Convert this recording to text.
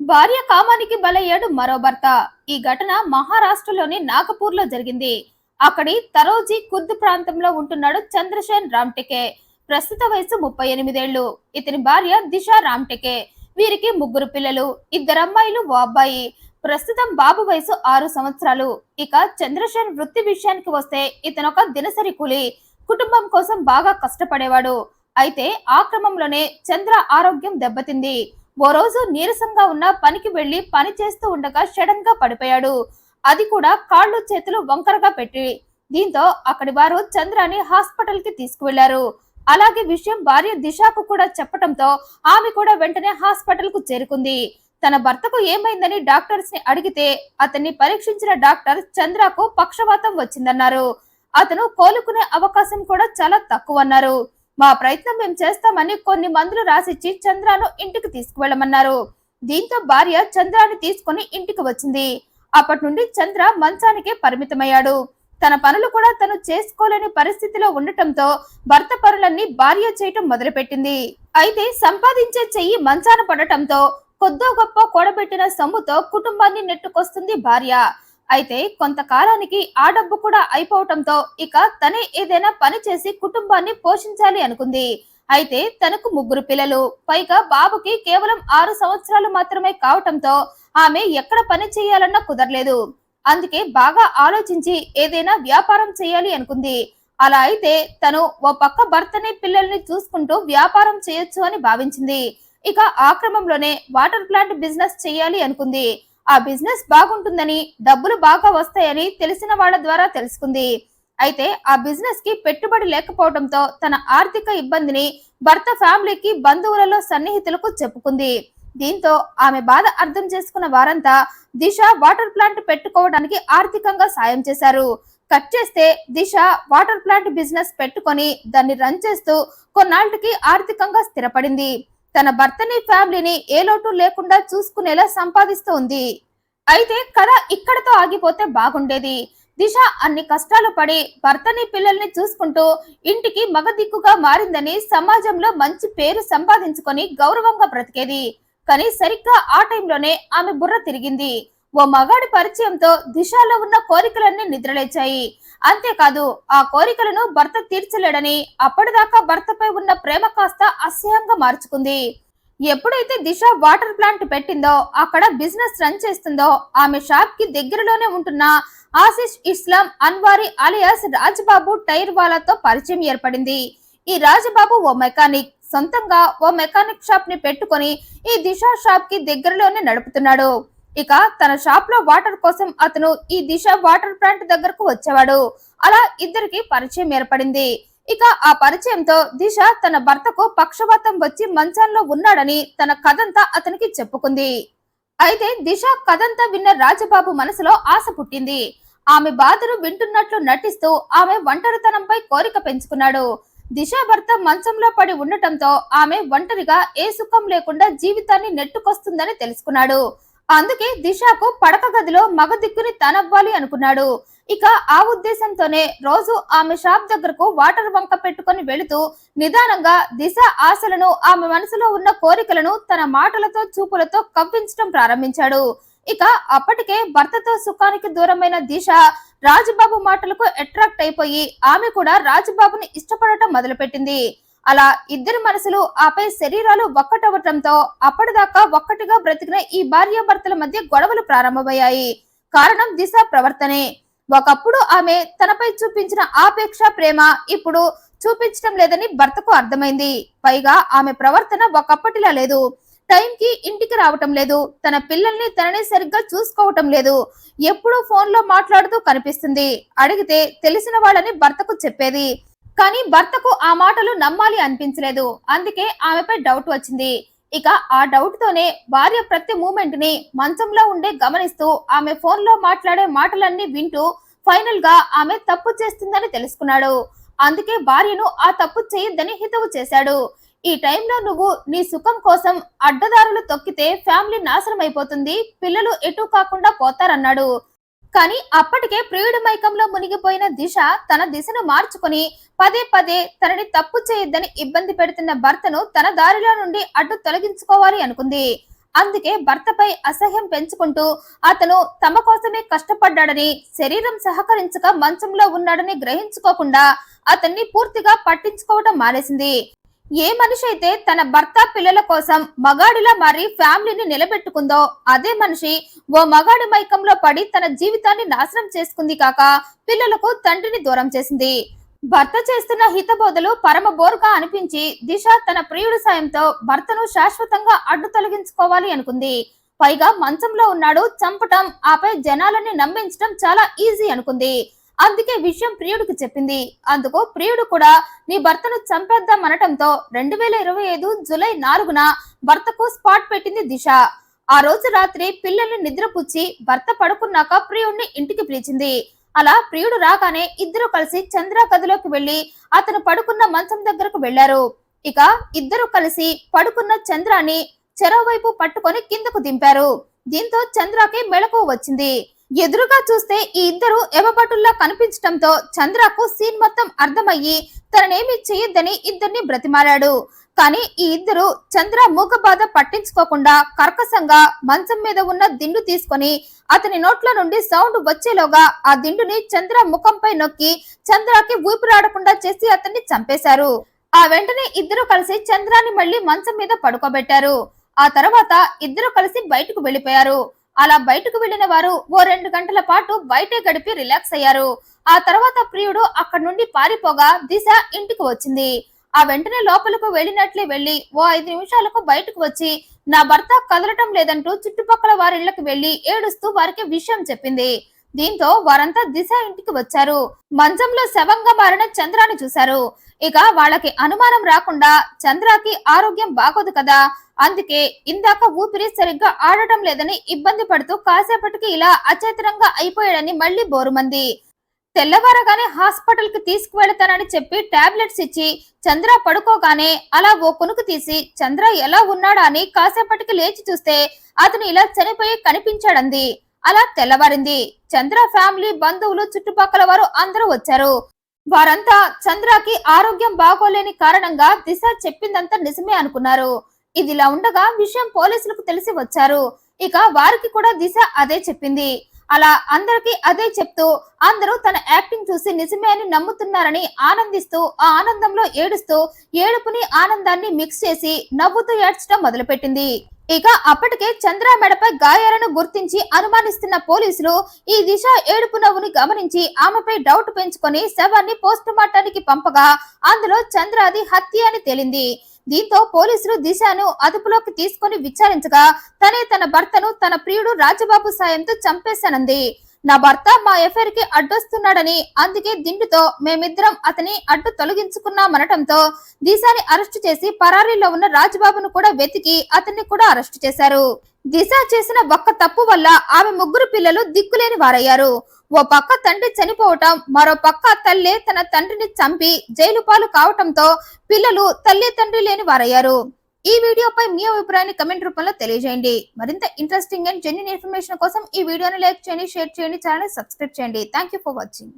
భార్య కామానికి బలయ్యాడు మరో భర్త. ఈ ఘటన మహారాష్ట్రలోని నాగపూర్ లో జరిగింది. అక్కడి తరోజీ కుర్ద్ ప్రాంతంలో ఉంటున్నాడు చంద్రసేన్ రామ్టెకే. ప్రస్తుత వయసు 38 ఏళ్లు. ఇతని భార్య దిశా రామ్టెకే. వీరికి ముగ్గురు పిల్లలు, ఇద్దరు అమ్మాయిలు, ఓ అబ్బాయి. ప్రస్తుతం బాబు వయసు 6 సంవత్సరాలు. ఇక చంద్రసేన్ వృత్తి విషయానికి వస్తే ఇతనొక దినసరి కూలి. కుటుంబం కోసం బాగా కష్టపడేవాడు. అయితే ఆ క్రమంలోనే చంద్ర ఆరోగ్యం దెబ్బతింది. ఓ రోజు నీరసంగా ఉన్న పనికి వెళ్లి పని చేస్తూ ఉండగా సడన్ గా పడిపోయాడు. అది కూడా కాళ్ళు చేతులు వంకరగా పెట్టి. దీంతో అక్కడి వారు చంద్రాని హాస్పిటల్ కి తీసుకువెళ్లారు. అలాగే విషయం భార్య దిశాకు కూడా చెప్పడంతో ఆమె కూడా వెంటనే హాస్పిటల్ కు చేరుకుంది. తన భర్తకు ఏమైందని డాక్టర్స్ ని అడిగితే అతన్ని పరీక్షించిన డాక్టర్ చంద్రకు పక్షవాతం వచ్చిందన్నారు. అతను కోలుకునే అవకాశం కూడా చాలా తక్కువ అన్నారు. మా ప్రయత్నం మేము చేస్తామని కొన్ని మందులు రాసిచ్చి చంద్రాను ఇంటికి తీసుకువెళ్ళమన్నారు. దీంతో భార్య చంద్రాన్ని తీసుకుని ఇంటికి వచ్చింది. అప్పటి నుండి చంద్ర మంచానికే పరిమితమయ్యాడు. తన పనులు కూడా తను చేసుకోలేని పరిస్థితిలో ఉండటంతో భర్త పనులన్నీ భార్య చేయటం మొదలుపెట్టింది. అయితే సంపాదించే చెయ్యి మంచాన పడటంతో కొద్దో గొప్ప కూడబెట్టిన సొమ్ముతో కుటుంబాన్ని నెట్టుకొస్తుంది భార్య. అయితే కొంతకాలానికి ఆ డబ్బు కూడా అయిపోవటంతో ఇక తనే ఏదైనా పని చేసి కుటుంబాన్ని పోషించాలి అనుకుంది. అయితే తనకు ముగ్గురు పిల్లలు, పైగా బాబుకి కేవలం 6 సంవత్సరాలు మాత్రమే కావటంతో ఆమె ఎక్కడ పని చేయాలన్నా కుదరలేదు. అందుకే బాగా ఆలోచించి ఏదైనా వ్యాపారం చేయాలి అనుకుంది. అలా అయితే తను ఓ పక్క భర్తని పిల్లల్ని చూసుకుంటూ వ్యాపారం చేయొచ్చు అని భావించింది. ఇక ఆ క్రమంలోనే వాటర్ ప్లాంట్ బిజినెస్ చేయాలి అనుకుంది. ఆ బిజినెస్ బాగుంటుందని, డబ్బులు బాగా వస్తాయని తెలిసిన వాళ్ళ ద్వారా తెలుసుకుంది. అయితే ఆ బిజినెస్ కి పెట్టుబడి లేకపోవడంతో తన ఆర్థిక ఇబ్బందిని భర్త ఫ్యామిలీకి, బంధువులలో సన్నిహితులకు చెప్పుకుంది. దీంతో ఆమె బాధ అర్థం చేసుకున్న వారంతా దిశ వాటర్ ప్లాంట్ పెట్టుకోవడానికి ఆర్థికంగా సాయం చేశారు. కట్ చేస్తే దిశ వాటర్ ప్లాంట్ బిజినెస్ పెట్టుకొని దాన్ని రన్ చేస్తూ కొన్నాళ్ళకి ఆర్థికంగా స్థిరపడింది. తన భర్తని, ఫ్యామిలీని ఏ లోటు లేకుండా చూసుకునేలా సంపాదిస్తూ ఉంది. అయితే కథ ఇక్కడతో ఆగిపోతే బాగుండేది. దిశ అన్ని కష్టాలు పడి భర్తని, పిల్లల్ని చూసుకుంటూ ఇంటికి మగ దిక్కుగా మారిందని సమాజంలో మంచి పేరు సంపాదించుకొని గౌరవంగా బ్రతికేది. కానీ సరిగ్గా ఆ టైంలోనే ఆమె బుర్ర తిరిగింది. ఓ మగాడి పరిచయంతో దిశలో ఉన్న కోరికలన్నీ నిద్రలేచాయి. అంతేకాదు ఆ కోరికలను భర్త తీర్చలేడని అప్పటిదాకా భర్తపై ఉన్న ప్రేమ కాస్త అసహ్యంగా మార్చుకుంది. ఎప్పుడైతే దిశ వాటర్ ప్లాంట్ పెట్టిందో, అక్కడ బిజినెస్ రన్ చేస్తుందో, ఆమె షాప్ కి దగ్గరలోనే ఉంటున్న ఆశిష్ ఇస్లాం అన్వారీ అలియాస్ రాజబాబు టైర్ వాలాతో పరిచయం ఏర్పడింది. ఈ రాజబాబు ఓ మెకానిక్. సొంతంగా ఓ మెకానిక్ షాప్ ని పెట్టుకొని ఈ దిశ షాప్ కి దగ్గరలోనే నడుపుతున్నాడు. ఇక తన షాప్ లో వాటర్ కోసం అతను ఈ దిశ వాటర్ ప్లాంట్ దగ్గరకు వచ్చేవాడు. అలా ఇద్దరికి పరిచయం ఏర్పడింది. ఇక ఆ పరిచయంతో దిశ తన భర్తకు పక్షవాతం వచ్చి మంచాల్లో ఉన్నాడని తన కథంతా అతనికి చెప్పుకుంది. అయితే దిశ కథంతా విన్న రాజబాబు మనసులో ఆశ పుట్టింది. ఆమె బాధను వింటున్నట్లు నటిస్తూ ఆమె ఒంటరితనంపై కోరిక పెంచుకున్నాడు. దిశ భర్త మంచంలో పడి ఉండటంతో ఆమె ఒంటరిగా ఏ సుఖం లేకుండా జీవితాన్ని నెట్టుకొస్తుందని తెలుసుకున్నాడు. అందుకే దిశకు పడక గదిలో మగ దిక్కుని తనవ్వాలి అనుకున్నాడు. ఇక ఆ ఉద్దేశంతోనే రోజు ఆమె షాప్ దగ్గరకు వాటర్ వంక పెట్టుకొని వెళుతూ నిదానంగా దిశ ఆశలను, ఆమె మనసులో ఉన్న కోరికలను తన మాటలతో, చూపులతో కవ్వించడం ప్రారంభించాడు. ఇక అప్పటికే భర్తతో సుఖానికి దూరమైన దిశ రాజుబాబు మాటలకు అట్రాక్ట్ అయిపోయి ఆమె కూడా రాజుబాబుని ఇష్టపడటం మొదలుపెట్టింది. అలా ఇద్దరి మనసులు, ఆపై శరీరాలు ఒక్కటవటంతో అప్పటిదాకా ఒక్కటిగా బ్రతికిన ఈ భార్యాభర్తల మధ్య గొడవలు ప్రారంభమయ్యాయి. కారణం దిశ ప్రవర్తనే. ఒకప్పుడు ఆమె తనపై చూపించిన ఆపేక్ష, ప్రేమ ఇప్పుడు చూపించడం లేదని భర్తకు అర్థమైంది. పైగా ఆమె ప్రవర్తన ఒకప్పటిలా లేదు. టైంకి ఇంటికి రావటం లేదు. తన పిల్లల్ని తననే సరిగ్గా చూసుకోవటం లేదు. ఎప్పుడూ ఫోన్ లో మాట్లాడుతూ కనిపిస్తుంది. అడిగితే తెలిసిన వాళ్ళని భర్తకు చెప్పేది. కానీ భర్తకు ఆ మాటలు నమ్మాలి అనిపించలేదు. అందుకే ఆమెపై డౌట్ వచ్చింది. ఇక ఆ డౌట్ తోనే భార్య ప్రతి మూమెంట్ ని మంచంలో ఉండే గమనిస్తూ ఆమె ఫోన్ లో మాట్లాడే మాటలన్నీ వింటూ ఫైనల్ గా ఆమె తప్పు చేస్తుందని తెలుసుకున్నాడు. అందుకే భార్యను ఆ తప్పు చేయొద్దని హితవు చేశాడు. ఈ టైంలో నువ్వు నీ సుఖం కోసం అడ్డదారులు తొక్కితే ఫ్యామిలీ నాశనం అయిపోతుంది, పిల్లలు ఎటు కాకుండా పోతారన్నాడు. కానీ అప్పటికే ప్రియుడి మైకంలో మునిగిపోయిన దిశ తన దిశను మార్చుకుని పదే పదే తనని తప్పు చేయొద్దని ఇబ్బంది పెడుతున్న భర్తను తన దారిలో నుండి అడ్డు తొలగించుకోవాలి అనుకుంది. అందుకే భర్తపై అసహ్యం పెంచుకుంటూ అతను తమ కోసమే కష్టపడ్డాడని, శరీరం సహకరించక మంచంలో ఉన్నాడని గ్రహించుకోకుండా అతన్ని పూర్తిగా పట్టించుకోవడం మానేసింది. ఏ మనిషి అయితే తన భర్త పిల్లల కోసం మగాడిలా మారి ఫ్యామిలీని నిలబెట్టుకుందో అదే మనిషి ఓ మగాడి మైకంలో పడి తన జీవితాన్ని నాశనం చేసుకుంది కాక పిల్లలకు తండ్రిని దూరం చేసింది. భర్త చేస్తున్న హితబోధలు పరమ బోరుగా అనిపించి దిశ తన ప్రియుడి సాయంతో భర్తను శాశ్వతంగా అడ్డు తొలగించుకోవాలి అనుకుంది. పైగా మంచంలో ఉన్నాడు, చంపటం ఆపై జనాలని నమ్మించడం చాలా ఈజీ అనుకుంది. అందుకే విషయం ప్రియుడికి చెప్పింది. అందుకు ప్రియుడు కూడా నీ భర్తను చంపేద్దాం అనటంతో 2025 జూలై 4న భర్తకు స్పాట్ పెట్టింది దిశ. ఆ రోజు రాత్రి పిల్లల్ని నిద్రపుచ్చి భర్త పడుకున్నాక ప్రియుడిని ఇంటికి పిలిచింది. అలా ప్రియుడు రాగానే ఇద్దరు కలిసి చంద్ర గదిలోకి వెళ్లి అతను పడుకున్న మంచం దగ్గరకు వెళ్లారు. ఇక ఇద్దరు కలిసి పడుకున్న చంద్రాని చెరోవైపు పట్టుకొని కిందకు దింపారు. దీంతో చంద్రకి మెళకువ వచ్చింది. ఎదురుగా చూస్తే ఈ ఇద్దరు ఎమబటుల్లా కనిపించడంతో చంద్రకు సీన్ మొత్తం అర్థమయ్యి తననేమి చేయొద్దని ఇద్దరిని బ్రతిమాలాడు. కానీ ఈ ఇద్దరు చంద్ర మూగ బాధ పట్టించుకోకుండా కర్కశంగా మంచం మీద ఉన్న దిండు తీసుకొని అతని నోట్ల నుండి సౌండ్ వచ్చేలోగా ఆ దిండుని చంద్ర ముఖంపై నొక్కి చంద్రకి ఊపిరాడకుండా చేసి అతన్ని చంపేశారు. ఆ వెంటనే ఇద్దరు కలిసి చంద్రాన్ని మళ్లీ మంచం మీద పడుకోబెట్టారు. ఆ తర్వాత ఇద్దరు కలిసి బయటకు వెళ్లిపోయారు. అలా బయటకు వెళ్లిన వారు ఓ 2 గంటల పాటు బయటే గడిపి రిలాక్స్ అయ్యారు. ఆ తర్వాత ప్రియుడు అక్కడి నుండి పారిపోగా దిశ ఇంటికి వచ్చింది. ఆ వెంటనే లోపలకు వెళ్ళినట్లే వెళ్లి ఓ 5 నిమిషాలకు బయటకు వచ్చి నా భర్త కదలటం లేదంటూ చుట్టుపక్కల వారిళ్లకు వెళ్లి ఏడుస్తూ వారికి విషయం చెప్పింది. దీంతో వారంతా దిశ ఇంటికి వచ్చారు. మంచంలో శవంగా మారిన చంద్రాని చూశారు. ఇక వాళ్ళకి అనుమానం రాకుండా చంద్రకి ఆరోగ్యం బాగోదు కదా, అందుకే ఇందాక ఊపిరి సరిగ్గా ఆడటం లేదని ఇబ్బంది పడుతూ కాసేపటికి ఇలా అచేతనంగా అయిపోయాడని మళ్లీ బోరుమంది. తెల్లవారగానే హాస్పిటల్ కి తీసుకువెళతానని చెప్పి టాబ్లెట్స్ ఇచ్చి చంద్ర పడుకోగానే అలా ఓ కొనుకు తీసి చంద్ర ఎలా ఉన్నాడా అని కాసేపటికి లేచి చూస్తే అతను ఇలా చనిపోయి కనిపించాడంది. అలా తెల్లవారింది. చంద్ర ఫ్యామిలీ, బంధువులు, చుట్టుపక్కల వారు అందరూ వచ్చారు. వారంతా చంద్రకి ఆరోగ్యం బాగోలేని కారణంగా దిశ చెప్పిందంతా నిజమే అనుకున్నారు. ఇదిలా ఉండగా విషయం పోలీసులకు తెలిసి వచ్చారు. ఇక వారికి కూడా దిశ అదే చెప్పింది. అలా అందరికి అదే చెప్తూ అందరూ తన యాక్టింగ్ చూసి నిజమే అని నమ్ముతున్నారని ఆనందిస్తూ ఆ ఆనందంలో ఏడుస్తూ ఏడుపుని ఆనందాన్ని మిక్స్ చేసి నవ్వుతూ ఏడ్చడం మొదలుపెట్టింది. ఇక అప్పటికే చంద్ర మెడపై గాయాలను గుర్తించి అనుమానిస్తున్న పోలీసులు ఈ దిశ ఏడుపు నవ్వుని గమనించి ఆమెపై డౌట్ పెంచుకొని శవాన్ని పోస్ట్ మార్టానికి పంపగా అందులో చంద్రది హత్య అని తేలింది. దీంతో పోలీసులు దిశను అదుపులోకి తీసుకొని విచారించగా తనే తన భర్తను తన ప్రియుడు రాజబాబు సాయంతో చంపేశానంది. నా భర్త మా ఎఫైర్ కి అడ్డొస్తున్నాడని, అందుకే దిండుతో మేమిద్దరం అతని అడ్డు తొలగించుకున్నామనటంతో దిశాని అరెస్టు చేసి పరారీలో ఉన్న రాజబాబును కూడా వెతికి అతన్ని కూడా అరెస్టు చేశారు. దిశ చేసిన ఒక్క తప్పు వల్ల ఆమె 3 పిల్లలు దిక్కులేని వారయ్యారు. ఓ పక్క తండ్రి చనిపోవటం, మరో పక్క తల్లి తన తండ్రిని చంపి జైలు పాలు కావటంతో పిల్లలు తల్లి తండ్రి లేని వారయ్యారు. ఈ వీడియోపై మీ అభిప్రాయాన్ని కమెంట్ రూపంలో తెలియజేయండి. మరింత ఇంట్రెస్టింగ్ అండ్ జెన్యూన్ ఇన్ఫర్మేషన్ కోసం ఈ వీడియోని లైక్ చేయండి, షేర్ చేయండి, ఛానల్ సబ్స్క్రైబ్ చేయండి. Thank you for watching.